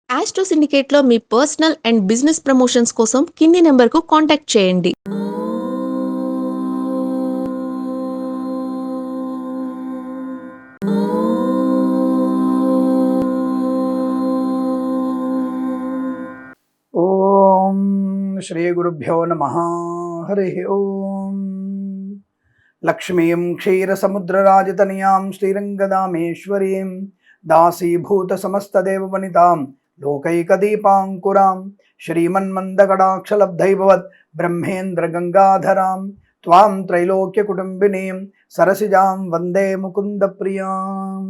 Astro సిండికేట్లో మీ personal and business promotions కోసం కింది నెంబర్కు కాంటాక్ట్ చేయండి. ఓం శ్రీ గురుభ్యో నమ. హరి ఓం. లక్ష్మీం క్షీరసముద్రరాజతనయాం శ్రీరంగదామేశ్వరీం దాసీభూత సమస్తదేవవనితాం లోకైకదీపాంకురాం శ్రీమన్మందగడాక్షలబ్ధైభవత్ బ్రహ్మేంద్ర గంగాధరాం త్వాం త్రైలోక్యకుటుంబినీం సరసిజాం వందే ముకుంద ప్రియాం.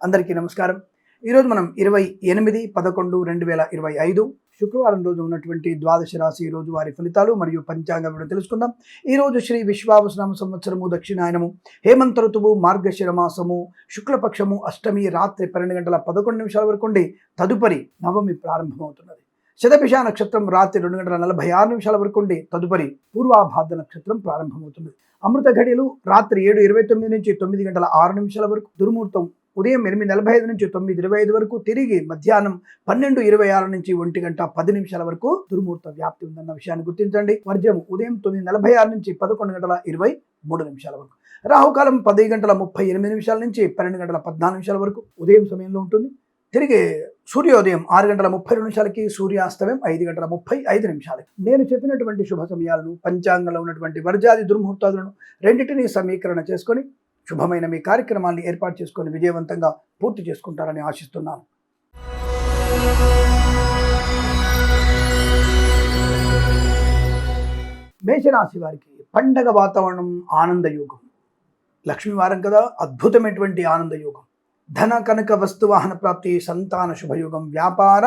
అందరికీ నమస్కారం. ఈరోజు మనం 28/11/2025 శుక్రవారం రోజు ఉన్నటువంటి ద్వాదశ రాశి రోజు వారి ఫలితాలు మరియు పంచాంగం తెలుసుకుందాం. ఈరోజు శ్రీ విశ్వావసునామ సంవత్సరము దక్షిణాయనము హేమంత ఋతువు మార్గశిర మాసము శుక్లపక్షము అష్టమి రాత్రి 12:11 వరకు ఉండి తదుపరి నవమి ప్రారంభమవుతున్నది. శతభిష నక్షత్రం రాత్రి 2:46 వరకు ఉండి తదుపరి పూర్వాభాద్ర నక్షత్రం ప్రారంభమవుతుంది. అమృత ఘడియలు రాత్రి 7:29 నుంచి 9:06 వరకు, దుర్ముహూర్తం ఉదయం 8:45 నుంచి 9:25 వరకు, తిరిగి మధ్యాహ్నం 12:26 నుంచి 1:10 వరకు దుర్ముహూర్త వ్యాప్తి ఉందన్న విషయాన్ని గుర్తించండి. వర్జం ఉదయం 9:46 నుంచి 11:23 వరకు, రాహుకాలం 10:38 నుంచి 12:14 వరకు ఉదయం సమయంలో ఉంటుంది. తిరిగి సూర్యోదయం 6:32 సూర్యాస్తమయం 5:35. నేను చెప్పినటువంటి శుభ సమయాలను, పంచాంగంలో ఉన్నటువంటి వర్జాది దుర్ముహూర్తాలను రెండింటినీ సమీకరణ చేసుకొని శుభమైన మీ కార్యక్రమాన్ని ఏర్పాటు చేసుకొని విజయవంతంగా పూర్తి చేసుకుంటారని ఆశిస్తున్నాను. మేషరాశి వారికి పండగ వాతావరణం, ఆనందయోగం. లక్ష్మీవారం కదా, అద్భుతమైనటువంటి ఆనందయోగం. ధన కనక వస్తు వాహన ప్రాప్తి, సంతాన శుభయోగం, వ్యాపార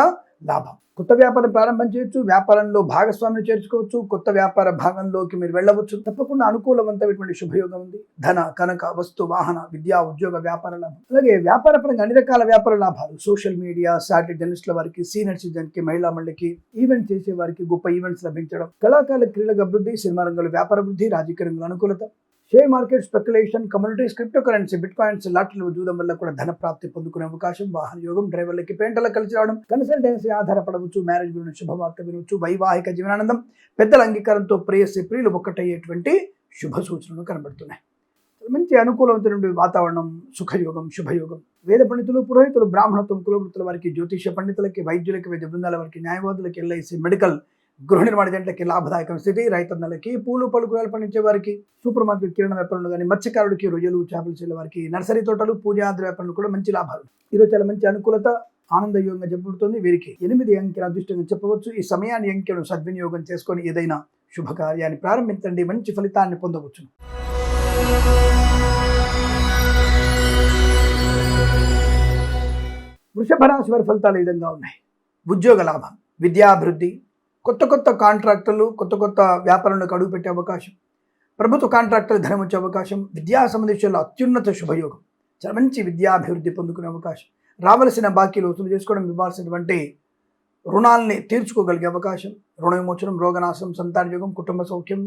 లాభం. కొత్త వ్యాపారం ప్రారంభం చేయొచ్చు, వ్యాపారంలో భాగస్వామిని చేర్చుకోవచ్చు, కొత్త వ్యాపార భాగంలోకి మీరు వెళ్ళవచ్చు. తప్పకుండా అనుకూలవంతమైనటువంటి శుభయోగం ఉంది. ధన కనక వస్తు వాహన విద్యా ఉద్యోగ వ్యాపార లాభం. అలాగే వ్యాపార పరంగా అన్ని రకాల వ్యాపార లాభాలు. సోషల్ మీడియా సాటిలైట్ జర్నలిస్టుల వారికి, సీనియర్ సిటిజన్ కి, మహిళా మండలికి, ఈవెంట్ చేసే వారికి గొప్ప ఈవెంట్స్ లభించడం, కళాకారుల క్రీడల అభివృద్ధి, సినిమా రంగంలో వ్యాపార వృద్ధి, రాజకీయ రంగంలో అనుకూలత, share market speculation, communities, cryptocurrency, bitcoins, లాటరీలు చూడడం వల్ల కూడా ధన ప్రాప్తి పొందుకునే అవకాశం, వాహన యోగం, డ్రైవర్లకి పెంటలకు కలిసి రావడం, కన్సల్టెన్సీ ఆధారపడవచ్చు, మ్యారేజ్ గురించి శుభవార్త వినవచ్చు, వైవాహిక జీవనానందం, పెద్దల అంగీకారంతో ప్రియులు ఒక్కటయ్యేటువంటి శుభ సూచనలు కనబడుతున్నాయి. మంచి అనుకూలవంతమైన వాతావరణం, సుఖయోగం, శుభయోగం. వేద పండితులు, పురోహితులు, బ్రాహ్మణత్వం, కులవృత్తుల వారికి, జ్యోతిష పండితులకి, వైద్యులకి, వైద్య బృందాల వారికి, న్యాయవాదులకి, ఎల్ఐసి, మెడికల్, గృహ నిర్మాణ జంటలకి లాభదాయకం స్థితి. రైతన్నలకి, పూలు పళ్ళు కూరలు పండించే వారికి, సూపర్ మార్కెట్ కిరణ వ్యాపారులు కానీ, మత్స్యకారుడికి, రొయ్యలు చేపలు చెల్లె వారికి, నర్సరీ తోటలు, పూజాద్ర వ్యాపారులు కూడా మంచి లాభాలు. ఈరోజు చాలా మంచి అనుకూలత, ఆనందయోగంగా చెప్పబడుతుంది. వీరికి 8 అంకెల అదృష్టంగా చెప్పవచ్చు. ఈ సమయాన్ని అంకెను సద్వినియోగం చేసుకొని ఏదైనా శుభకార్యాన్ని ప్రారంభించండి, మంచి ఫలితాన్ని పొందవచ్చు. వృషభ రాశి వారి ఫలితాలు ఈ విధంగా ఉన్నాయి. ఉద్యోగ లాభం, విద్యాభివృద్ధి, కొత్త కాంట్రాక్టర్లు, కొత్త వ్యాపారంలోకి అడుగుపెట్టే అవకాశం, ప్రభుత్వ కాంట్రాక్టర్లు ధనం వచ్చే అవకాశం, విద్యా సంబంధించిన అత్యున్నత శుభయోగం, చాలా మంచి విద్యాభివృద్ధి పొందుకునే అవకాశం, రావలసిన బాకీలు వసూలు చేసుకోవడం, ఇవ్వాల్సినటువంటి రుణాలని తీర్చుకోగలిగే అవకాశం, రుణ విమోచనం, రోగనాశం, సంతాన యోగం, కుటుంబ సౌఖ్యం,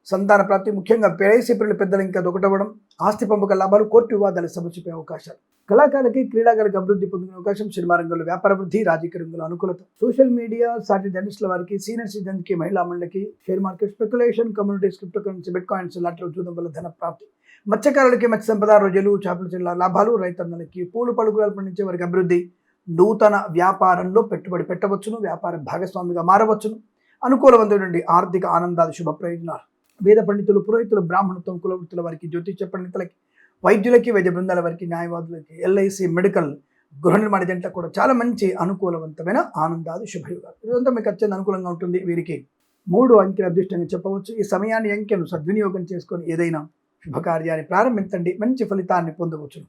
సంతాన ప్రాప్తి, ముఖ్యంగా పిల్లలు పెద్దలు ఇంకా దొకటవ్వడం, ఆస్తి పంపక లాభాలు, కోర్టు వివాదాలు సమర్చిపోయే అవకాశాలు, కళాకారులకి, క్రీడాకారులకు అభివృద్ధి పొందుకునే అవకాశం, సినిమా రంగంలో వ్యాపార వృద్ధి, రాజకీయ రంగంలో అనుకూలత, సోషల్ మీడియా సాటిలైట్ జర్నలిస్టుల వారికి, సీనియర్ సిటిజన్ కి, మహిళా మండలికి, share market speculation, communities, cryptocurrency, bitcoins, లాటరీలు చూడడం వల్ల ధన ప్రాప్తి, మత్స్యకారులకి మత్స్య సంపద, రొయ్యలు చేపలు చెల్ల లాభాలు, రైతన్నలకి, పూలు పళ్ళు కూరలు పండించే వారికి అభివృద్ధి, నూతన వ్యాపారంలో పెట్టుబడి పెట్టవచ్చును, వ్యాపార భాగస్వామిగా మారవచ్చును, అనుకూలవంతమైనటువంటి ఆర్థిక ఆనందాలు, శుభ ప్రయోజనాలు. వేద పండితులు, పురోహితులు, బ్రాహ్మణత్వం, కులవృత్తుల వారికి, జ్యోతిష పండితులకి, వైద్యులకి, వైద్య బృందాల వారికి, న్యాయవాదులకి, ఎల్ఐసి, మెడికల్, గృహ నిర్మాణ జంటలకు కూడా చాలా మంచి అనుకూలవంతమైన ఆనందాలు, శుభయోగాలు. ఇదంతా మీకు అత్యంత అనుకూలంగా ఉంటుంది. వీరికి 3 అంకెల అదృష్టంగా చెప్పవచ్చు. ఈ సమయాన్ని అంకెను సద్వినియోగం చేసుకొని ఏదైనా శుభకార్యాన్ని ప్రారంభించండి, మంచి ఫలితాన్ని పొందవచ్చు.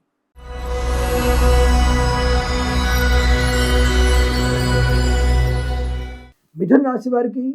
మిథున రాశి వారికి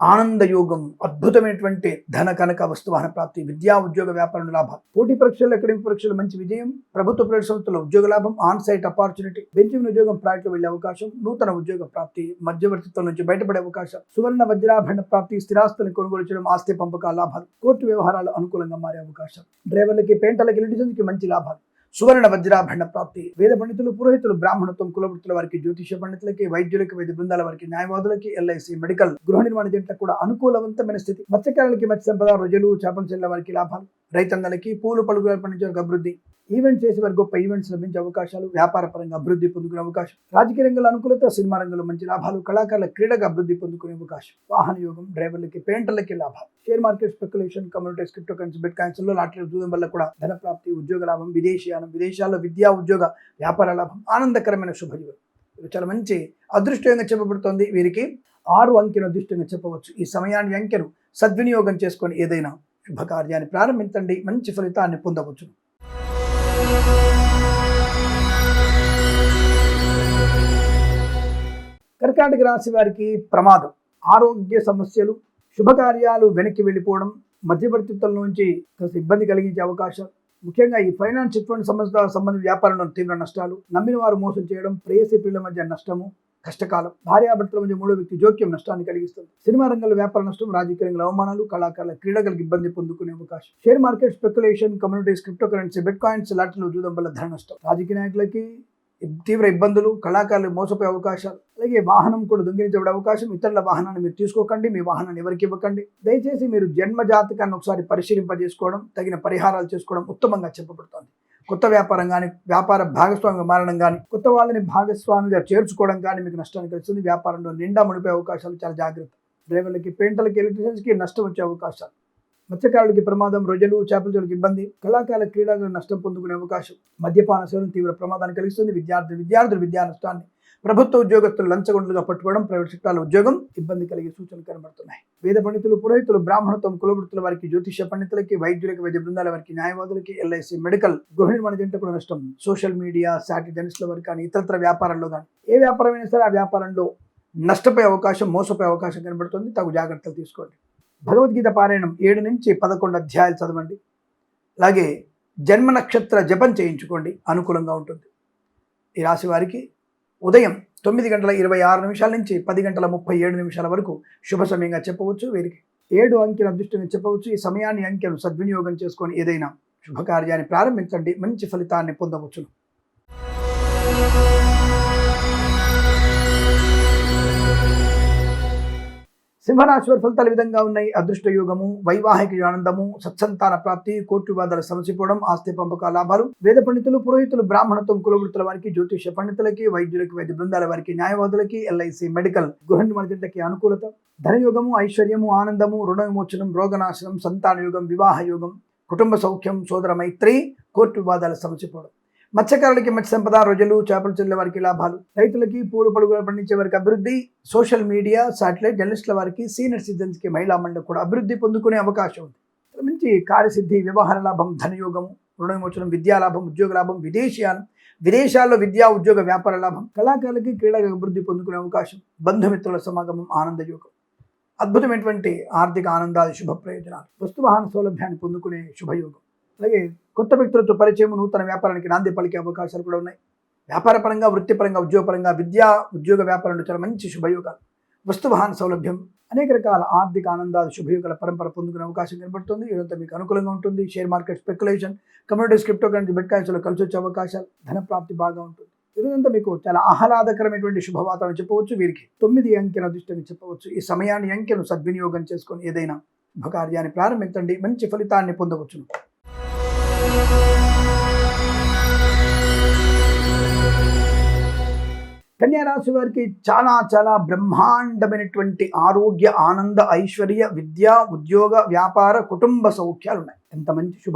ఆనందయోగం, అద్భుతమైనటువంటి ధన కనక వస్తువాహన ప్రాప్తి, విద్యా ఉద్యోగ వ్యాపారం లాభం, పోటీ పరీక్షలు, అకాడమిక్ పరీక్షలు మంచి విజయం, ప్రభుత్వ ప్రైవేట్ సంస్థల ఉద్యోగ లాభం, ఆన్ సైట్ ఆపర్చునిటీ, బెంచమిన్ ఉద్యోగం ప్రాజెక్టులో వెళ్లే అవకాశం, నూతన ఉద్యోగ ప్రాప్తి, మధ్యవర్తిత్వం నుంచి బయటపడే అవకాశం, సువర్ణ వజ్రాభరణ ప్రాప్తి, స్థిరాస్తులను కొనుగోలు చేయడం, ఆస్తి పంపక లాభాలు, కోర్టు వ్యవహారాలు అనుకూలంగా మారే అవకాశం, డ్రైవర్లకి, పెయింటర్లకి, లిటిజన్స్కి మంచి లాభాలు, సువర్ణ వజ్రాభరణ ప్రాప్తి. వేద పండితులు, పురోహితులు, బ్రాహ్మణత్వం, కులవృత్తుల వారికి, జ్యోతిష పండితులకి, వైద్యులకి, వైద్య బృందాల వారికి, న్యాయవాదులకి, ఎల్ఐసి, మెడికల్, గృహ నిర్మాణ జంటలకు కూడా అనుకూలవంతమైన స్థితి. మత్స్యకారులకి మత్స్య సంపద, రొయ్యలు, చేపల చెల్ల వారికి లాభాలు. రైతన్నలకి పూలు పలుకులు పండించే వారికి అభివృద్ధి. ఈవెంట్ చేసే వారికి గొప్ప ఈవెంట్స్ లభించే అవకాశాలు. వ్యాపార పరంగా అభివృద్ధి పొందుకునే అవకాశం. రాజకీయ రంగంలో అనుకూలత, సినిమా రంగంలో మంచి లాభాలు. కళాకారుల క్రీడగా అభివృద్ధి పొందుకునే అవకాశం. వాహన యోగం, డ్రైవర్లకి, పెయింటర్లకి లాభాలు. Share market, speculation, communities, cryptocurrency, bitcoins లో లాటరీ చూడడం వల్ల కూడా ధన ప్రాప్తి, ఉద్యోగ లాభం, విదేశీయానం, విదేశాల్లో విద్యా ఉద్యోగ వ్యాపార లాభం, ఆనందకరమైన శుభజీవనం. ఇది చాలా మంచి అదృష్టంగా చెప్పబడుతోంది. వీరికి 6 అంకెను అదృష్టంగా చెప్పవచ్చు. ఈ సమయాన్ని అంకెను సద్వినియోగం చేసుకొని ఏదైనా శుభకార్యాన్ని ప్రారంభించండి, మంచి ఫలితాన్ని పొందవచ్చు. కర్కాటక రాశి వారికి ప్రమాదం, ఆరోగ్య సమస్యలు, శుభకార్యాలు వెనక్కి వెళ్ళిపోవడం, మధ్యవర్తిత్వం నుంచి కాస్త ఇబ్బంది కలిగించే అవకాశాలు. ముఖ్యంగా ఈ ఫైనాన్స్, చిట్ ఫండ్ సంబంధించిన వ్యాపారంలో తీవ్ర నష్టాలు, నమ్మిన వారు మోసం చేయడం, ప్రేయసి పిల్లల మధ్య నష్టము, కష్టకాలం. భార్యాభర్తల మధ్య మూడో వ్యక్తి జోక్యం నష్టాన్ని కలిగిస్తుంది. సినిమా రంగంలో వ్యాపార నష్టం, రాజకీయ రంగంలో అవమానాలు, కళాకారుల క్రీడలకు ఇబ్బంది పొందుకునే అవకాశం. Share market, speculation, communities, cryptocurrency, bitcoins, లాటరీలు చూడడం వల్ల ధన నష్టం. రాజకీయ నాయకులకి తీవ్ర ఇబ్బందులు, కళాకారులు మోసపోయే అవకాశాలు. అలాగే వాహనం కూడా దొంగిలించబడే అవకాశం. ఇతరుల వాహనాన్ని మీరు తీసుకోకండి, మీ వాహనాన్ని ఎవరికి ఇవ్వకండి. దయచేసి మీరు జన్మ జాతకాన్ని ఒకసారి పరిశీలింపజేసుకోవడం, తగిన పరిహారాలు చేసుకోవడం ఉత్తమంగా చెప్పబడుతుంది. కొత్త వ్యాపారం కానీ, వ్యాపార భాగస్వామిగా మారడం కానీ, కొత్త వాళ్ళని భాగస్వామిగా చేర్చుకోవడం కానీ మీకు నష్టాన్ని కలిగిస్తుంది. వ్యాపారంలో నిండా మునిపోయే అవకాశాలు, చాలా జాగ్రత్త. డ్రైవర్లకి, పెయింటర్లకి, ఎలక్ట్రీషియన్స్కి నష్టం వచ్చే అవకాశాలు. మత్స్యకారులకి ప్రమాదం, రొయ్యలు, చేపల చెరువులకు ఇబ్బంది, కళాకారుల క్రీడలకు నష్టం పొందుకునే అవకాశం. మద్యపాన సేవనం తీవ్ర ప్రమాదాన్ని కలిగిస్తుంది. విద్యార్థులు విద్యా నష్టాన్ని, ప్రభుత్వ ఉద్యోగస్తులు లంచగొండలుగా పట్టుకోవడం, ప్రైవేట్ సెక్టార్ల ఉద్యోగం ఇబ్బంది కలిగే సూచనలు కనబడుతున్నాయి. వేద పండితులు, పురోహితులు, బ్రాహ్మణత్వం, కులవృత్తుల వారికి, జ్యోతిష పండితులకి, వైద్యులకి, వైద్య బృందాల వారికి, న్యాయవాదులకి, ఎల్ఐసి, మెడికల్, గృహ నిర్మాణ జంటకు నష్టం. సోషల్ మీడియా, జర్నలిస్టుల వారికి కానీ, ఇతరత్ర వ్యాపారంలో కానీ, ఏ వ్యాపారమైనా సరే ఆ వ్యాపారంలో నష్టపోయే అవకాశం, మోసపోయే అవకాశం కనబడుతుంది. తగు జాగ్రత్తలు తీసుకోండి. భగవద్గీత పారాయణం 7 నుంచి 11 అధ్యాయాలు చదవండి. అలాగే జన్మ నక్షత్ర జపం చేయించుకోండి, అనుకూలంగా ఉంటుంది. ఈ రాశి వారికి ఉదయం 9:26 నుంచి 10:37 వరకు శుభ సమయంగా చెప్పవచ్చు. వీరికి 7 అంకెను అదృష్టంగా చెప్పవచ్చు. ఈ సమయాన్ని, అంకెను సద్వినియోగం చేసుకొని ఏదైనా శుభకార్యాన్ని ప్రారంభించండి, మంచి ఫలితాన్ని పొందవచ్చు. సింహరాశి వారి ఫలితాలు విధంగా ఉన్నాయి. అదృష్ట యోగము, వైవాహిక ఆనందము, సత్సంతాన ప్రాప్తి, కోర్టు వివాదాలు సమసిపోవడం, ఆస్తి పంపక లాభాలు. వేద పండితులు, పురోహితులు, బ్రాహ్మణత్వం, కులవృత్తుల వారికి, జ్యోతిష పండితులకి, వైద్యులకి, వైద్య బృందాల వారికి, న్యాయవాదులకి, ఎల్ఐసి, మెడికల్, గృహ నిర్మాణ జంటకి అనుకూలత. ధనయోగము, ఐశ్వర్యము, ఆనందము, రుణ విమోచనం, రోగనాశనం, సంతాన యోగం, వివాహ యోగం, కుటుంబ సౌఖ్యం, సోదర మైత్రి, కోర్టు వివాదాలు సమసిపోవడం. మత్స్యకారులకి మత్స్య సంపద, రొయ్యలు, చేపలు చెల్లె వారికి లాభాలు. రైతులకి, పూలు పలుకులు పండించే వారికి అభివృద్ధి. సోషల్ మీడియా, శాటిలైట్, జర్నలిస్టుల వారికి, సీనియర్ సిటిజన్స్కి, మహిళా మండలికి కూడా అభివృద్ధి పొందుకునే అవకాశం ఉంది. మంచి కార్యసిద్ధి, వ్యవహార లాభం, ధనయోగం, రుణ విమోచనం, విద్యా లాభం, ఉద్యోగ లాభం, విదేశీయానం, విదేశాల్లో విద్యా ఉద్యోగ వ్యాపార లాభం. కళాకారులకి క్రీడగా అభివృద్ధి పొందుకునే అవకాశం. బంధుమిత్రుల సమాగమం, ఆనందయోగం. అద్భుతమైనటువంటి ఆర్థిక ఆనందాది, శుభ ప్రయోజనాలు. వస్తువాహన సౌలభ్యాన్ని పొందుకునే శుభయోగం. అలాగే కొత్త వ్యక్తులతో పరిచయం, నూతన వ్యాపారానికి నాంది పలికే అవకాశాలు కూడా ఉన్నాయి. వ్యాపార పరంగా, వృత్తిపరంగా, ఉద్యోగపరంగా, విద్యా ఉద్యోగ వ్యాపారంలో చాలా మంచి శుభయోగాలు. వస్తువాహన సౌలభ్యం, అనేక రకాల ఆర్థిక ఆనందాలు, శుభయోగాల పరంపర పొందుకునే అవకాశం కనబడుతుంది. ఇదంతా మీకు అనుకూలంగా ఉంటుంది. Share market, speculation, communities, cryptocurrency, బిట్ కాయిన్స్లో కలిసి వచ్చే అవకాశాలు, ధన ప్రాప్తి బాగా ఉంటుంది. ఇదంతా మీకు చాలా ఆహ్లాదకరమైనటువంటి శుభవార్తను చెప్పవచ్చు. వీరికి 9 అంకెను అదృష్టంగా చెప్పవచ్చు. ఈ సమయాన్ని, అంకెను సద్వినియోగం చేసుకొని ఏదైనా శుభకార్యాన్ని ప్రారంభించండి, మంచి ఫలితాన్ని పొందవచ్చును. కన్యా రాశి వారికి చాలా బ్రహ్మాండమైనటువంటి ఆరోగ్య, ఆనంద, ఐశ్వర్య, విద్య, ఉద్యోగ, వ్యాపార, కుటుంబ సౌఖ్యాలు ఉన్నాయి. ఎంత మంచి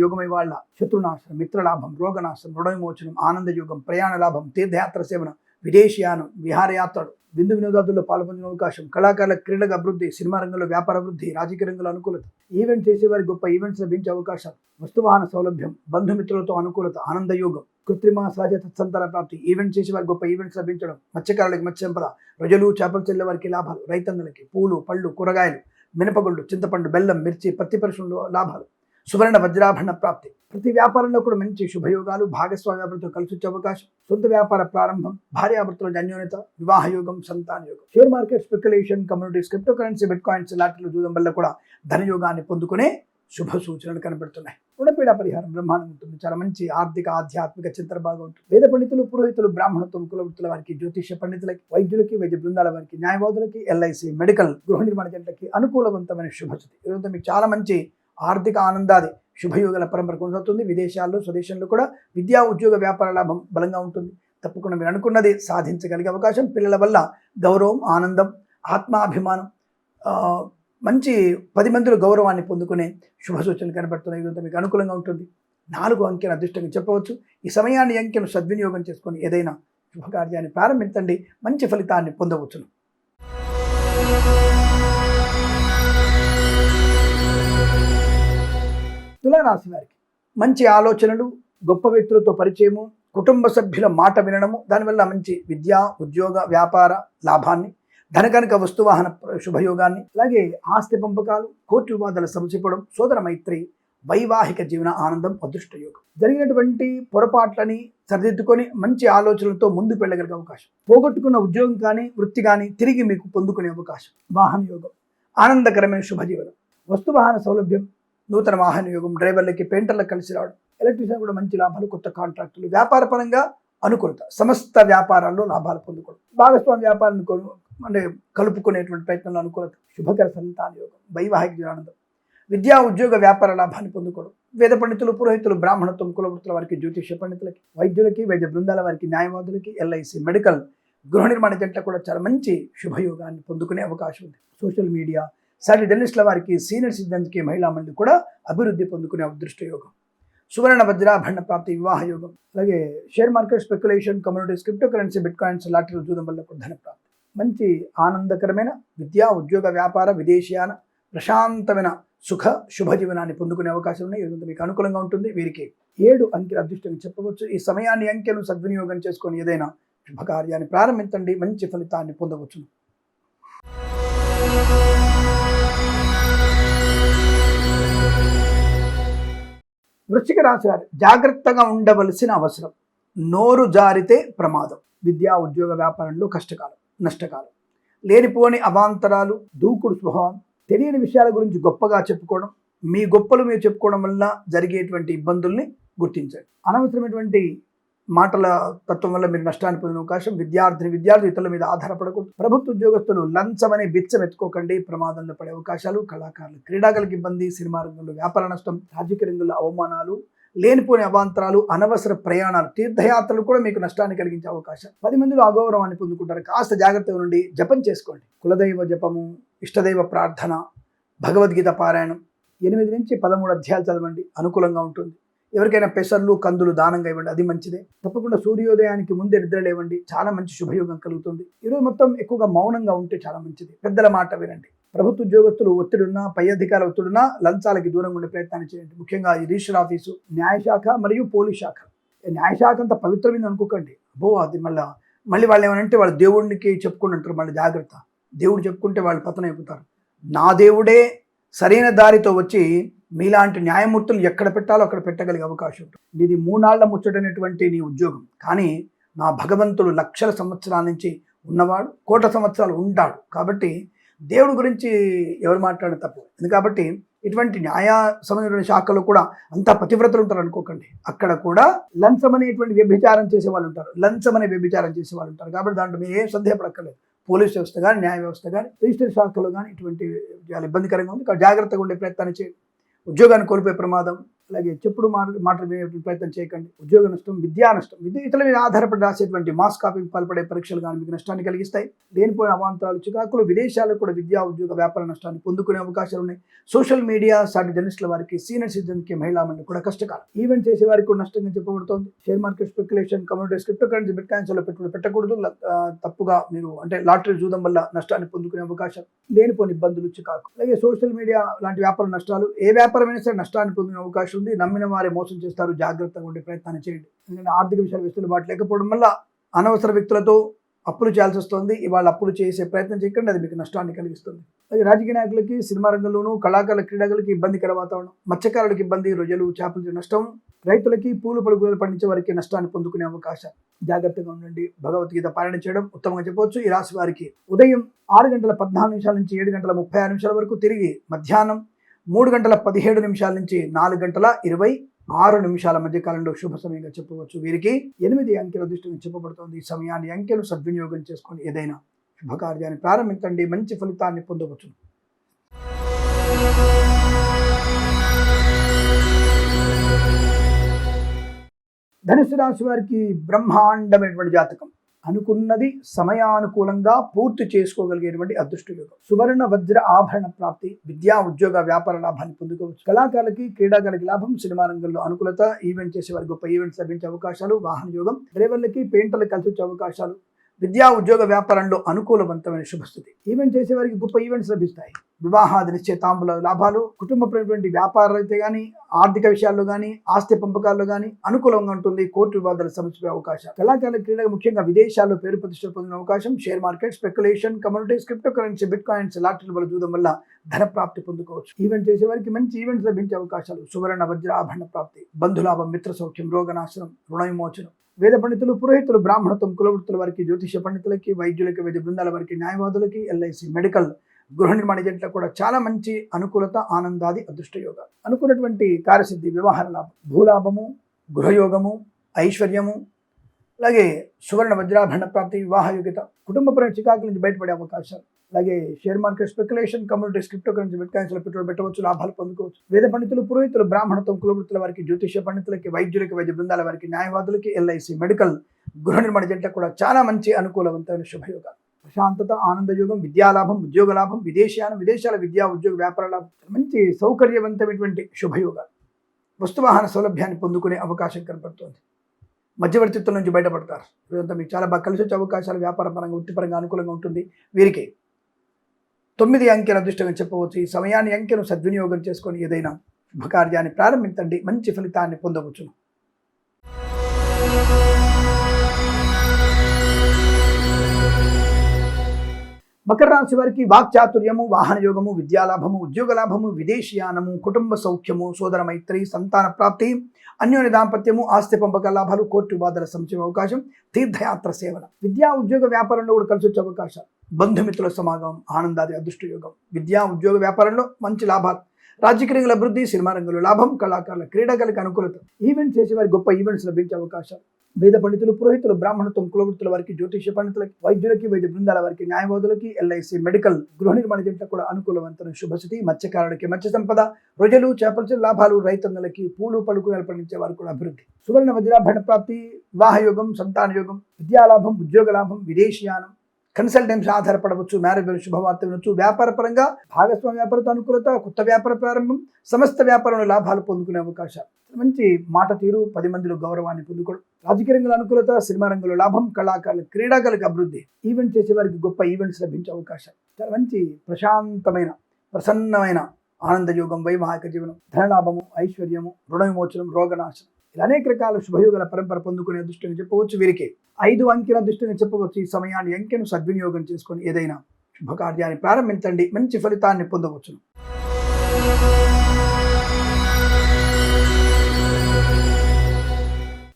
యోగమై వాళ్ళ. శత్రునాశనం, మిత్రలాభం, రోగనాశనం, రుణ విమోచనం, ఆనంద యోగం, ప్రయాణ లాభం, తీర్థయాత్ర సేవన, విదేశీయానం, విహారయాత్రలు, విందు వినోదాదుల్లో పాల్పొందిన అవకాశం. కళాకారుల క్రీడల అభివృద్ధి, సినిమా రంగంలో వ్యాపార అభివృద్ధి, రాజకీయ రంగంలో అనుకూలత. ఈవెంట్ చేసేవారికి గొప్ప ఈవెంట్స్ లభించే అవకాశాలు. వస్తువాహన సౌలభ్యం, బంధుమిత్రులతో అనుకూలత, ఆనందయోగం, కృత్రిమ సహజ తత్సంతాన ప్రాప్తి. ఈవెంట్ చేసేవారికి గొప్ప ఈవెంట్స్ లభించడం. మత్స్యకారులకి మత్స్య సంపద, రొయ్యలు, చేపలు చెల్లె వారికి లాభాలు. రైతన్నలకి పూలు, పళ్ళు, కూరగాయలు, మినపగుళ్ళు, చింతపండు, బెల్లం, మిర్చి, పత్తి పరిశ్రమలో లాభాలు. సువర్ణ వజ్రాభరణ ప్రాప్తి. ప్రతి వ్యాపారంలో కూడా మంచి శుభయోగాలు. భాగస్వామ్యాలతో కలిసి వచ్చే అవకాశం. సొంత వ్యాపార ప్రారంభం, భార్యాభర్తల అన్యోన్యత, వివాహ యోగం, సంతాన యోగం. Share market, speculation, communities, cryptocurrency, bitcoins, లాటరీలు చూడడం వల్ల కూడా ధనయోగాన్ని పొందుకునే శుభ సూచనలు కనబడుతున్నాయి. రుణపీడ పరిహారం బ్రహ్మాండం ఉంటుంది. చాలా మంచి ఆర్థిక ఆధ్యాత్మిక చింతన బాగా ఉంటుంది. వేద పండితులు, పురోహితులు, బ్రాహ్మణత్వం, కులవృత్తుల వారికి, జ్యోతిష్య పండితులకి, వైద్యులకి, వైద్య బృందాల వారికి, న్యాయవాదులకి, ఎల్ఐసి, మెడికల్, గృహ నిర్మాణ జంటకి అనుకూలవంతమైన శుభశుద్ధి. ఈరోజు మీకు చాలా మంచి ఆర్థిక ఆనందాది శుభయోగాల పరంపర కొనసాగుతుంది. విదేశాల్లో, స్వదేశంలో కూడా విద్యా, ఉద్యోగ, వ్యాపార లాభం బలంగా ఉంటుంది. తప్పకుండా మీరు అనుకున్నది సాధించగలిగే అవకాశం. పిల్లల వల్ల గౌరవం, ఆనందం, ఆత్మాభిమానం, మంచి 10 మందిలో గౌరవాన్ని పొందుకునే శుభ సూచనలు కనబడుతున్నాయి. ఈరోజు మీకు అనుకూలంగా ఉంటుంది. 4 అంకెను అదృష్టంగా చెప్పవచ్చు. ఈ సమయాన్ని, అంకెను సద్వినియోగం చేసుకొని ఏదైనా శుభకార్యాన్ని ప్రారంభించండి. మంచి ఫలితాన్ని పొందవచ్చును. తులారాశి వారికి మంచి ఆలోచనలు, గొప్ప వ్యక్తులతో పరిచయము, కుటుంబ సభ్యుల మాట వినడము, దానివల్ల మంచి విద్యా, ఉద్యోగ, వ్యాపార లాభాన్ని, ధనకనక వస్తువాహన శుభయోగాన్ని, అలాగే ఆస్తి పంపకాలు, కోర్టు వివాదాల సమసిపోవడం, సోదర మైత్రి, వైవాహిక జీవన ఆనందం, అదృష్టయోగం. జరిగినటువంటి పొరపాట్లని సరిదిద్దుకొని మంచి ఆలోచనలతో ముందుకు వెళ్ళగలిగే అవకాశం. పోగొట్టుకున్న ఉద్యోగం కానీ, వృత్తి కానీ తిరిగి మీకు పొందుకునే అవకాశం. వాహన యోగం, ఆనందకరమైన శుభజీవనం, వస్తువాహన సౌలభ్యం, నూతన వాహన యోగం, డ్రైవర్లకి, పెయింటర్లకు కలిసి రావడం, ఎలక్ట్రీషియన్ కూడా మంచి లాభాలు, కొత్త కాంట్రాక్టులు, వ్యాపార పరంగా అనుకూలత, సమస్త వ్యాపారాల్లో లాభాలు పొందుకోవడం, భాగస్వామి వ్యాపారాన్ని అంటే కలుపుకునేటువంటి ప్రయత్నంలో అనుకూలత, శుభకర సంతాన యోగం, వైవాహిక జీవనానందం, విద్యా, ఉద్యోగ, వ్యాపార లాభాన్ని పొందుకోవడం. వేద పండితులు, పురోహితులు, బ్రాహ్మణత్వం, కులవృత్తుల వారికి, జ్యోతిష్య పండితులకి, వైద్యులకి, వైద్య బృందాల వారికి, న్యాయవాదులకి, ఎల్ఐసి, మెడికల్, గృహ నిర్మాణ జంటలకు కూడా చాలా మంచి శుభయోగాన్ని పొందుకునే అవకాశం ఉంది. సోషల్ మీడియా, సాటి జర్నలిస్టుల వారికి, సీనియర్ సిటిజన్స్కి, మహిళా మండలి కూడా అభివృద్ధి పొందుకునే అదృష్ట యోగం. సువర్ణ వజ్రాభరణ ప్రాప్తి, వివాహ యోగం. అలాగే share market, speculation, communities, cryptocurrency, bitcoins, లాటరీలు చూడడం వల్ల ధన ప్రాప్తి. మంచి ఆనందకరమైన విద్యా, ఉద్యోగ, వ్యాపార, విదేశీయాన, ప్రశాంతమైన సుఖ శుభజీవనాన్ని పొందుకునే అవకాశం ఉన్నాయి. ఇది మీకు అనుకూలంగా ఉంటుంది. వీరికి 7 అంకెల అదృష్టంగా చెప్పవచ్చు. ఈ సమయాన్ని, అంకెను సద్వినియోగం చేసుకొని ఏదైనా శుభకార్యాన్ని ప్రారంభించండి. మంచి ఫలితాన్ని పొందవచ్చు. వృశ్చిక రాశి వారు జాగ్రత్తగా ఉండవలసిన అవసరం. నోరు జారితే ప్రమాదం. విద్యా, ఉద్యోగ, వ్యాపారంలో కష్టకాలం, నష్టకాలం. లేనిపోని అవాంతరాలు, దూకుడు స్వభావం, తెలియని విషయాల గురించి గొప్పగా చెప్పుకోవడం, మీ గొప్పలు మీరు చెప్పుకోవడం వల్ల జరిగేటువంటి ఇబ్బందుల్ని గుర్తించండి. అనవసరమైనటువంటి మాటల తత్వం వల్ల మీరు నష్టాన్ని పొందిన అవకాశం. విద్యార్థులు ఇతరుల మీద ఆధారపడకూడదు. ప్రభుత్వ ఉద్యోగస్తులు లంచమనే బిచ్చం ఎత్తుకోకండి, ప్రమాదంలో పడే అవకాశాలు. కళాకారులు, క్రీడాకారులకు ఇబ్బంది, సినిమా రంగంలో వ్యాపార నష్టం, రాజకీయ రంగంలో అవమానాలు, లేనిపోని అవాంతరాలు, అనవసర ప్రయాణాలు, తీర్థయాత్రలు కూడా మీకు నష్టాన్ని కలిగించే అవకాశం. 10 మందిలో అగౌరవాన్ని పొందుకుంటారు. కాస్త జాగ్రత్తగా నుండి జపం చేసుకోండి. కులదైవ జపము, ఇష్టదైవ ప్రార్థన, భగవద్గీత పారాయణం 8 నుంచి 13 అధ్యాయాలు చదవండి. అనుకూలంగా ఉంటుంది. ఎవరికైనా పెసర్లు, కందులు దానంగా ఇవ్వండి, అది మంచిదే. తప్పకుండా సూర్యోదయానికి ముందే నిద్ర లేవండి, చాలా మంచి శుభయోగం కలుగుతుంది. ఈరోజు మొత్తం ఎక్కువగా మౌనంగా ఉంటే చాలా మంచిది. పెద్దల మాట వినండి. ప్రభుత్వ ఉద్యోగస్తులు ఒత్తిడున్నా, పై అధికారుల ఒత్తిడున్నా లంచాలకి దూరంగా ఉండే ప్రయత్నాన్ని చేయండి. ముఖ్యంగా ఈ రిజిస్టర్ ఆఫీసు, న్యాయశాఖ మరియు పోలీస్ శాఖ. న్యాయశాఖ అంతా పవిత్రమైంది అనుకోకండి. అది మళ్ళీ వాళ్ళు ఏమనంటే వాళ్ళు దేవుడికి చెప్పుకుని అంటారు. మళ్ళీ జాగ్రత్త. దేవుడు చెప్పుకుంటే వాళ్ళు పతనం అయిపోతారు. నా దేవుడే సరైన దారితో వచ్చి మీలాంటి న్యాయమూర్తులు ఎక్కడ పెట్టాలో అక్కడ పెట్టగలిగే అవకాశం ఉంటుంది. ఇది 3 నాళ్ల ముచ్చటైనటువంటి నీ ఉద్యోగం. కానీ నా భగవంతుడు లక్షల సంవత్సరాల నుంచి ఉన్నవాడు, కోట్ల సంవత్సరాలు ఉంటాడు. కాబట్టి దేవుడి గురించి ఎవరు మాట్లాడే తప్పు. కాబట్టి ఇటువంటి న్యాయ సంబంధించిన శాఖలో కూడా అంతా పతివ్రతలు ఉంటారు అనుకోకండి. అక్కడ కూడా లంచం అనేటువంటి వ్యభిచారం చేసే వాళ్ళు ఉంటారు. కాబట్టి దాంట్లో మీరు ఏం సందేహపడక్కర్లేదు. పోలీస్ వ్యవస్థ కానీ, న్యాయ వ్యవస్థ కానీ, రిజిస్టర్ శాఖలో కానీ ఇటువంటి చాలా ఇబ్బందికరంగా ఉంది. జాగ్రత్తగా ఉండే ప్రయత్నాన్ని చేయండి. ఉద్యోగాన్ని కోల్పోయే ప్రమాదం, అలాగే చెప్పుడు మాటలు వినేటువంటి ప్రయత్నం చేయకండి. ఉద్యోగ నష్టం, విద్యా నష్టం, ఇతరుల మీద ఆధారపడి రాసేటువంటి మాస్ కాపీకి పాల్పడే పరీక్షలు కానీ మీకు నష్టాన్ని కలిగిస్తాయి. లేనిపోయిన అవాంతరాలు, చికాకులు, విదేశాలకు కూడా విద్యా, ఉద్యోగ, వ్యాపార నష్టాన్ని పొందుకునే అవకాశాలు ఉన్నాయి. సోషల్ మీడియా, సాటి జర్నలిస్టుల వారికి, సీనియర్ సిటిజన్కి, మహిళా మండలి కూడా కష్టకాలం. ఈవెంట్ చేసే వారికి కూడా నష్టంగా చెప్పబడుతోంది. Share market, speculation, communities, cryptocurrency, bitcoins లో పెట్టుబడి పెట్టకూడదు. తప్పుగా మీరు లాటరీ చూడడం వల్ల నష్టాన్ని పొందుకునే అవకాశం. లేనిపోని ఇబ్బందులు, చికాకు. అలాగే సోషల్ మీడియా లాంటి వ్యాపార నష్టాలు, ఏ వ్యాపారమైనా సరే నష్టాన్ని పొందిన అవకాశం ఉంది. నమ్మిన వారే మోసం చేస్తారు. జాగ్రత్తగా ఉండే ప్రయత్నాన్ని చేయండి. ఎందుకంటే ఆర్థిక విషయాలు వెసులుబాటు లేకపోవడం వల్ల అనవసర వ్యక్తులతో అప్పులు చేయాల్సి వస్తుంది. ఇవాళ అప్పులు చేసే ప్రయత్నం చేయకండి, అది మీకు నష్టాన్ని కలిగిస్తుంది. అలాగే రాజకీయ నాయకులకి, సినిమా రంగంలోనూ, కళాకారుల, క్రీడాకులకి ఇబ్బందికర వాతావరణం, మత్స్యకారులకు ఇబ్బంది, రొయ్యలు, చేపలు నష్టం, రైతులకి, పూలు పలుకులు పండించే వారికి నష్టాన్ని పొందుకునే అవకాశం. జాగ్రత్తగా ఉండండి. భగవద్గీత పారాయణ చేయడం ఉత్తమంగా చెప్పవచ్చు. ఈ రాశి వారికి ఉదయం 6:14 నుంచి 7:36 వరకు, తిరిగి మధ్యాహ్నం 3:17 నుంచి 4:26 మధ్య కాలంలో శుభ సమయంగా చెప్పవచ్చు. వీరికి 8 అంకెల అదృష్టంగా చెప్పబడుతోంది. ఈ సమయాన్ని అంకెను సద్వినియోగం చేసుకొని ఏదైనా శుభకార్యాన్ని ప్రారంభించండి, మంచి ఫలితాన్ని పొందవచ్చు. ధనుసు రాశి వారికి బ్రహ్మాండమైనటువంటి జాతకం. అనుకున్నది సమయానుకూలంగా పూర్తి చేసుకోగలిగేటువంటి అదృష్ట యోగం. సువర్ణ వజ్ర ఆభరణ ప్రాప్తి, విద్యా ఉద్యోగ వ్యాపార లాభాన్ని పొందుకోవచ్చు. కళాకారులకి క్రీడాకారులకి లాభం, సినిమా రంగంలో అనుకూలత, ఈవెంట్ చేసే వారికి గొప్ప ఈవెంట్స్ లభించే అవకాశాలు, వాహన యోగం, డ్రైవర్లకి పెయింటర్లకు కలిసి వచ్చే అవకాశాలు, విద్యా ఉద్యోగ వ్యాపారంలో అనుకూలవంతమైన శుభస్థితి, ఈవెంట్ చేసే వారికి గొప్ప ఈవెంట్స్ లభిస్తాయి. వివాహాది నిశ్చయితాంబుల లాభాలు, కుటుంబపరమైనటువంటి వ్యాపారాలు అయితే కానీ, ఆర్థిక విషయాల్లో కానీ, ఆస్తి పంపకాల్లో కానీ అనుకూలంగా ఉంటుంది. కోర్టు వివాదాలు సమస్య అవకాశాలు, కళాకారుల క్రీడగా ముఖ్యంగా విదేశాల్లో పేరు ప్రతిష్టలు పొందిన అవకాశం, share market, speculation, communities, cryptocurrency, bitcoins, లాటరీల వల్ల చూడడం వల్ల ధన ప్రాప్తి పొందుకోవచ్చు. ఈవెంట్ చేసే వారికి మంచి ఈవెంట్స్ లభించే అవకాశాలు, సువర్ణ వజ్ర ఆభరణ ప్రాప్తి, బంధులాభం, మిత్ర సౌఖ్యం, రోగనాశనం, రుణ విమోచనం, వేద పండితులు, పురోహితులు, బ్రాహ్మణత్వం, కులవృత్తుల వారికి, జ్యోతిష పండితులకి, వైద్యులకి, వైద్య బృందాల వారికి, న్యాయవాదులకి, ఎల్ఐసి, మెడికల్, గృహ నిర్మాణ ఏజెంట్లకు కూడా చాలా మంచి అనుకూలత, ఆనందాది అదృష్ట యోగాలు. అనుకున్నటువంటి కార్యసిద్ధి, వ్యవహార లాభం, భూలాభము, గృహయోగము, ఐశ్వర్యము, అలాగే సువర్ణ వజ్రాభరణ ప్రాప్తి, వివాహ యోగ్యత, కుటుంబపరమైన చికాకుల నుంచి బయటపడే అవకాశాలు, అలాగే share market, speculation, communities, cryptocurrency, bitcoins లో పెట్టుబడి పెట్టవచ్చు, లాభాలు పొందుకోవచ్చు. వేద పండితులు, పురోహితులు, బ్రాహ్మణత్వం, కులవృత్తుల వారికి, జ్యోతిష పండితులకి, వైద్యులకి, వైద్య బృందాల వారికి, న్యాయవాదులకి, ఎల్ఐసి, మెడికల్, గృహ నిర్మాణ ఏజెంట్లకు కూడా చాలా మంచి అనుకూలవంతమైన శుభయోగాలు. ప్రశాంతత, ఆనందయోగం, విద్యాలాభం, ఉద్యోగ లాభం, విదేశాలు, విదేశాల విద్యా ఉద్యోగ వ్యాపార లాభం, మంచి సౌకర్యవంతమైనటువంటి శుభయోగాలు. వస్తువాహన సౌలభ్యాన్ని పొందుకునే అవకాశం కనపడుతోంది. మధ్యవర్తిత్వం నుంచి బయటపడతారు. ఇదంతా మీకు చాలా బాగా కలిసి వచ్చే అవకాశాలు, వ్యాపార పరంగా, వృత్తిపరంగా అనుకూలంగా ఉంటుంది. వీరికి 9 అంకెల అదృష్టంగా చెప్పవచ్చు. ఈ సమయాన్ని అంకెను సద్వినియోగం చేసుకొని ఏదైనా శుభకార్యాన్ని ప్రారంభించండి, మంచి ఫలితాన్ని పొందవచ్చు. మకర రాశి వారికి వాక్చాతుర్యము, వాహన యోగము, విద్యాలాభము, ఉద్యోగ లాభము, విదేశీయానము, కుటుంబ సౌఖ్యము, సోదర మైత్రి, సంతాన ప్రాప్తి, అన్యోన్య దాంపత్యము, ఆస్తి పంపక లాభాలు, కోర్టు వివాదాల సంక్షేమ అవకాశం, తీర్థయాత్ర సేవన, విద్యా ఉద్యోగ వ్యాపారంలో కూడా కలిసి వచ్చే అవకాశాలు, బంధుమిత్రుల సమాగమం, ఆనందాది అదృష్ట యోగం, విద్యా ఉద్యోగ వ్యాపారంలో మంచి లాభాలు, రాజకీయ అభివృద్ధి, సినిమా రంగంలో లాభం, కళాకారుల క్రీడాకారులకు అనుకూలత, ఈవెంట్ చేసే వారికి గొప్ప ఈవెంట్స్ లభించే అవకాశాలు, వేద పండితులు, పురోహితులు, బ్రాహ్మణత్వం, కులవృత్తుల వారికి, జ్యోతిష పండితులకి, వైద్యులకి, వైద్య బృందాల వారికి, న్యాయవాదులకి, ఎల్ఐసి, మెడికల్, గృహ నిర్మాణ ఏజెంట్లకు కూడా అనుకూలవంతమైన శుభస్థితి, మత్స్యకారులకి మత్స్య సంపద, రొయ్యలు, చేపల లాభాలు, రైతన్నలకి పూలు పలుకులు పండించే వారికి కూడా అభివృద్ధి, సువర్ణ వజ్రాభరణ ప్రాప్తి, వివాహ యోగం, సంతాన యోగం, విద్యాలాభం, ఉద్యోగ లాభం, విదేశీయానం, కన్సల్టెన్సీ ఆధారపడవచ్చు, మ్యారేజ్ శుభవార్త వినొచ్చు, వ్యాపార పరంగా భాగస్వామ్య వ్యాపారంతో అనుకూలత, కొత్త వ్యాపార ప్రారంభం, సమస్త వ్యాపారంలో లాభాలు పొందుకునే అవకాశాలు, మంచి మాట తీరు, 10 మందిలో గౌరవాన్ని పొందుకోవడం, రాజకీయ రంగంలో అనుకూలత, సినిమా రంగంలో లాభం, కళాకారులు క్రీడాకారులకు అభివృద్ధి, ఈవెంట్ చేసే వారికి గొప్ప ఈవెంట్స్ లభించే అవకాశాలు, చాలా మంచి ప్రశాంతమైన, ప్రసన్నమైన ఆనందయోగం, వైవాహిక జీవనం, ధనలాభము, ఐశ్వర్యము, రుణ విమోచనం, రోగనాశనం, ఇలా అనేక రకాల శుభయోగాల పరంపర పొందుకునే అదృష్టంగా చెప్పవచ్చు. వీరికి 5 అంకెల అదృష్టంగా చెప్పవచ్చు. ఈ సమయాన్ని అంకెను సద్వినియోగం చేసుకొని ఏదైనా శుభకార్యాన్ని ప్రారంభించండి, మంచి ఫలితాన్ని పొందవచ్చు.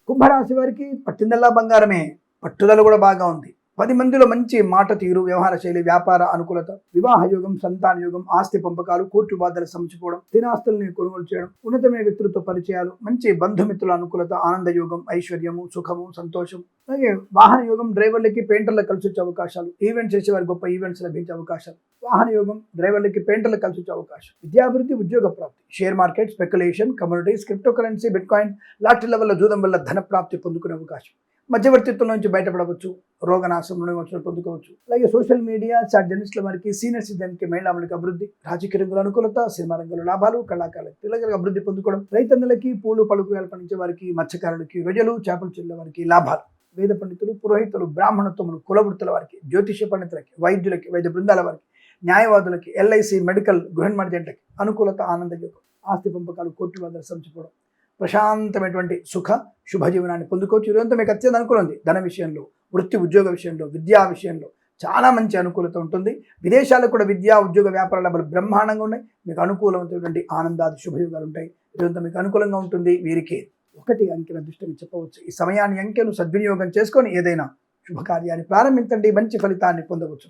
కుంభరాశి వారికి పట్టిందల్లా బంగారమే, పట్టుదల కూడా బాగా ఉంది. 10 మందిలో మంచి మాట తీరు, వ్యవహార శైలి, వ్యాపార అనుకూలత, వివాహ యోగం, సంతాన యోగం, ఆస్తి పంపకాలు, కోర్టు వివాదాలు సమచిపోవడం, స్థిరాస్తుల్ని కొనుగోలు చేయడం, ఉన్నతమైన వ్యక్తులతో పరిచయాలు, మంచి బంధుమిత్రుల అనుకూలత, ఆనంద యోగం, ఐశ్వర్యము, సుఖము, సంతోషం, అలాగే వాహన యోగం, డ్రైవర్లకి పెయింటర్లకు కలిసి వచ్చే అవకాశాలు, ఈవెంట్ చేసే వారికి గొప్ప ఈవెంట్స్ లభించే అవకాశాలు, వాహన యోగం, డ్రైవర్లకి పెయింటర్లకు కలిసి వచ్చే అవకాశం, విద్యాభివృద్ధి, ఉద్యోగ ప్రాప్తి, share market, speculation, communities, cryptocurrency, bitcoin, లాటరీల వల్ల జూదం వల్ల ధన ప్రాప్తి పొందుకునే అవకాశం, మధ్యవర్తిత్వం నుంచి బయటపడవచ్చు, రోగనాశం, రుణవిమోచనం పొందుకోవచ్చు. అలాగే సోషల్ మీడియా, చాట్ జర్నలిస్టుల వారికి, సీనియర్ సిటిజన్కి, మహిళలకు అభివృద్ధి, రాజకీయ రంగంలో అనుకూలత, సినిమా రంగంలో లాభాలు, కళాకారులకు పిల్లలకు అభివృద్ధి పొందుకోవడం, రైతన్నలకి పూలు పలుకులు పండించే వారికి, మత్స్యకారులకి, రొయ్యలు, చేపలు చెల్లె వారికి లాభాలు, వేద పండితులు, పురోహితులు, బ్రాహ్మణత్వములు, కులవృత్తుల వారికి, జ్యోతిష పండితులకి, వైద్యులకి, వైద్య బృందాల వారికి, న్యాయవాదులకి, ఎల్ఐసి, మెడికల్, గృహ నిర్మాణ ఏజెంట్లకి అనుకూలత, ఆనందయోగం, ఆస్తి పంపకాలు, కోర్టు వివాదాలు సమచిపోవడం, ప్రశాంతమైనటువంటి సుఖ శుభజీవనాన్ని పొందుకోవచ్చు. ఇదంతా మీకు అత్యంత అనుకూలం ఉంది. ధన విషయంలో, వృత్తి ఉద్యోగ విషయంలో, విద్యా విషయంలో చాలా మంచి అనుకూలత ఉంటుంది. విదేశాలకు కూడా విద్యా ఉద్యోగ వ్యాపార లాభాలు బ్రహ్మాండంగా ఉన్నాయి. మీకు అనుకూలమైనటువంటి ఆనందాది శుభయోగాలు ఉంటాయి. ఇదంతా మీకు అనుకూలంగా ఉంటుంది. వీరికి 1 అంకెల అదృష్టంగా చెప్పవచ్చు. ఈ సమయాన్ని అంకెను సద్వినియోగం చేసుకొని ఏదైనా శుభకార్యాన్ని ప్రారంభించండి, మంచి ఫలితాన్ని పొందవచ్చు.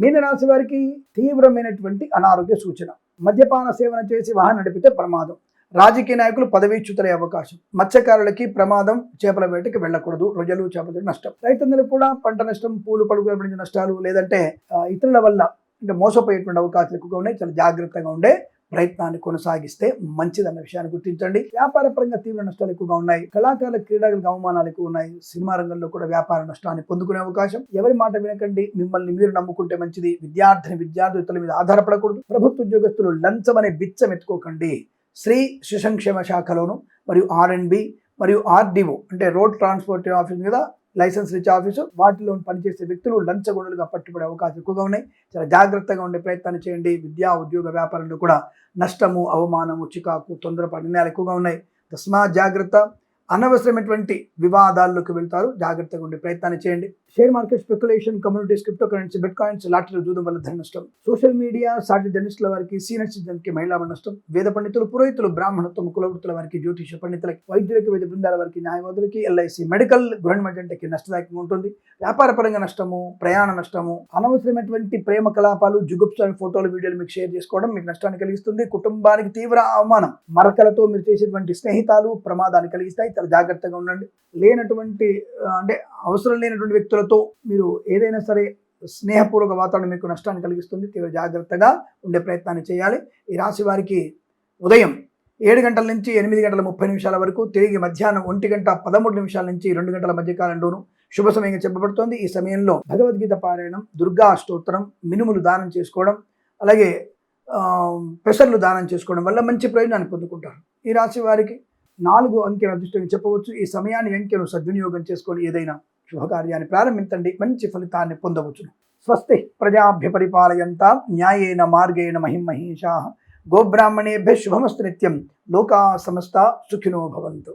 మీనరాశి వారికి తీవ్రమైనటువంటి అనారోగ్య సూచన. మద్యపాన సేవన చేసి వాహనం నడిపితే ప్రమాదం. రాజకీయ నాయకులు పదవీచ్యుతులయ్యే అవకాశం. మత్స్యకారులకి ప్రమాదం. చేపల వేటకి వెళ్ళకూడదు. రొయ్యలు చేపల నష్టం. రైతన్నలకు కూడా పంట నష్టం, పూలు పడుగుల పడిన నష్టాలు, లేదంటే ఇతరుల వల్ల అంటే మోసపోయేటువంటి అవకాశాలు ఎక్కువగా ఉన్నాయి. చాలా జాగ్రత్తగా ఉండే ప్రయత్నాన్ని కొనసాగిస్తే మంచిదన్న విషయాన్ని గుర్తించండి. వ్యాపార పరంగా తీవ్ర నష్టాలు ఎక్కువగా ఉన్నాయి. కళాకారుల క్రీడలకు అవమానాలు ఎక్కువ ఉన్నాయి. సినిమా రంగంలో కూడా వ్యాపార నష్టాన్ని పొందుకునే అవకాశం. ఎవరి మాట వినకండి. మిమ్మల్ని మీరు నమ్ముకుంటే మంచిది. విద్యార్థులు ఇతరుల మీద ఆధారపడకూడదు. ప్రభుత్వ ఉద్యోగస్తులు లంచం అనే బిచ్చం ఎత్తుకోకండి. శ్రీ శిశంక్షేమ శాఖలోను మరియు R&B మరియు RDO అంటే రోడ్ ట్రాన్స్పోర్ట్ ఆఫీస్ మీద లైసెన్స్ ఇచ్చే ఆఫీసు, వాటిలో పనిచేసే వ్యక్తులు లంచగొండలుగా పట్టుబడే అవకాశం ఎక్కువగా ఉన్నాయి. చాలా జాగ్రత్తగా ఉండే ప్రయత్నాన్ని చేయండి. విద్యా ఉద్యోగ వ్యాపారంలో కూడా నష్టము, అవమానము, చికాకు, తొందరపాటు నిర్ణయాలు ఎక్కువగా ఉన్నాయి. తస్మాత్ జాగ్రత్త. అనవసరమైనటువంటి వివాదాల్లోకి వెళ్తారు. జాగ్రత్తగా ఉండే ప్రయత్నాన్ని చేయండి. Share market speculation, communities, cryptocurrency, bitcoins, లాటరీలు చూడడం వల్ల ధన నష్టం. సోషల్ మీడియా సాటి జర్నలిస్టుల వారికి, సీనియర్ సిటిజన్కి, మహిళా నష్టం. వేద పండితులు, పురోహితులు, బ్రాహ్మణత్వం, కులవృత్తుల వారికి, జ్యోతిష పండితులకి, వైద్యులకి, వైద్య బృందాల వారికి, న్యాయవాదులకి, LIC, మెడికల్, గృహ నిర్మాణకి నష్టదాయకంగా ఉంటుంది. వ్యాపార పరంగా నష్టము, ప్రయాణ నష్టము, అనవసరమైనటువంటి ప్రేమ కలాపాలు, జుగుప్సాని ఫోటోలు, వీడియోలు మీకు షేర్ చేసుకోవడం మీకు నష్టాన్ని కలిగిస్తుంది. కుటుంబానికి తీవ్ర అవమానం. మరకలతో మీరు చేసేటువంటి స్నేహితాలు ప్రమాదాన్ని కలిగిస్తాయి. చాలా జాగ్రత్తగా ఉండండి. లేనటువంటి అంటే అవసరం లేనటువంటి వ్యక్తులతో మీరు ఏదైనా సరే స్నేహపూర్వక వాతావరణం మీకు నష్టాన్ని కలిగిస్తుంది. తీవ్ర జాగ్రత్తగా ఉండే ప్రయత్నాన్ని చేయాలి. ఈ రాశి వారికి ఉదయం 7 గంటల నుంచి 8 గంటల 30 నిమిషాల వరకు, తిరిగి మధ్యాహ్నం 1 గంట 13 నిమిషాల నుంచి 2 గంటల మధ్య కాలంలోనూ శుభ సమయంగా చెప్పబడుతోంది. ఈ సమయంలో భగవద్గీత పారాయణం, దుర్గా అష్టోత్తరం, మినుములు దానం చేసుకోవడం, అలాగే పెసర్లు దానం చేసుకోవడం వల్ల మంచి ప్రయోజనాన్ని పొందుకుంటారు. ఈ రాశి వారికి 4 అంకెల అదృష్టంగా చెప్పవచ్చు. ఈ సమయాన్ని అంకెను సద్వినియోగం చేసుకొని ఏదైనా శుభకార్యాన్ని ప్రారంభించండి. మంచి ఫలితాన్ని పొందవచ్చు. స్వస్తి ప్రజాభ్య పరిపాలయంతాం న్యాయేన మార్గేణ మహిమహీషాః. గోబ్రాహ్మణేభ్యః శుభమస్తు నిత్యం. లోకా సమస్తా సుఖినో భవంతు.